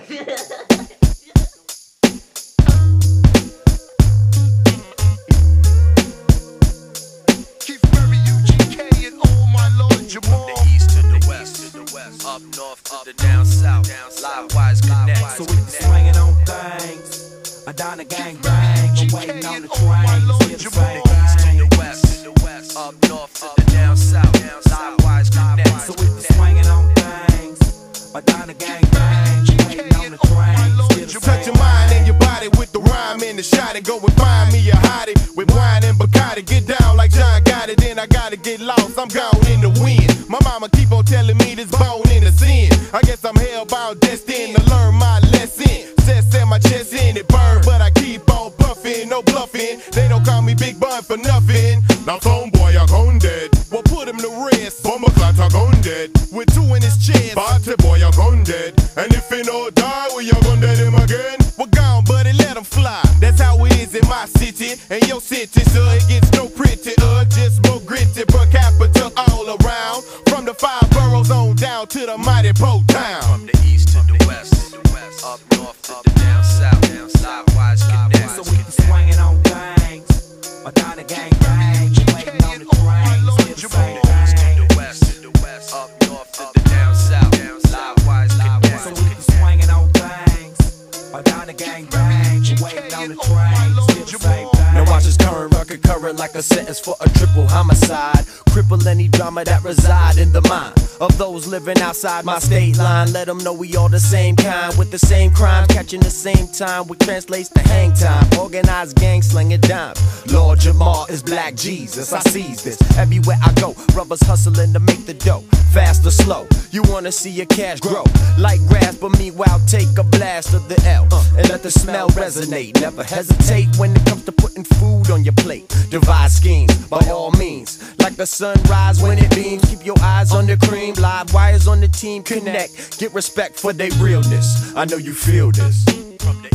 Up north to the down south, Livewise Connect. So we be swinging on things, I down the gang bang, I'm waiting on the train, see the same thing. To the west, up north to the down south, Livewise Connect. So we be swinging on things, I down the gang bang, I'm waiting on the train, see the Touch your mind and your body with the rhyme and the shot and go and find me a hottie with wine and Bacardi. Get down like John got it, then I gotta get lost. I'm gone in the wind. My mama keep on telling me this bone in the sin. I guess I'm hellbound, destined to learn my lesson. Set my chest in it burn, but I keep on puffing, no bluffing. They don't call me Big Bun for nothing. Now some boy I gone dead. Well put him to rest. Bomber clout I gone dead. With two in his chest. Party boy I gone dead. And if he no die, we you gonna dead him again. We're gone, buddy, let him fly. That's how it is in my city and your city, so it gets no prettier, just more gritty per capita all around. From the 5 boroughs on down to the mighty Po town. From the east to the west, up north to the down south, Livewise Connect. So we be swinging on things, I down the gang bang, waiting on the train, see the same thing. To the west, up north to the down south, Livewise Connect. So we be swinging on things, I down the gang bang, waiting on the train, see the same thing. Now watch this current like a sentence for a triple homicide. Cripple any drama that reside in the mind of those living outside my state line. Let them know we all the same kind, with the same crime, catching the same time, which translates to hang time. Organized gang slinging dimes. Lord Jamar is Black Jesus, I seize this everywhere I go. Brothers hustling to make the dough, fast or slow. You wanna see your cash grow like grass, but meanwhile take a blast of the L and let the smell resonate. Never hesitate when it comes to putting food on your plate. Devise schemes by all means, like the sunrise when it beams. Keep your eyes on the cream. Live wires on the team connect. Get respect for their realness. I know you feel this. From the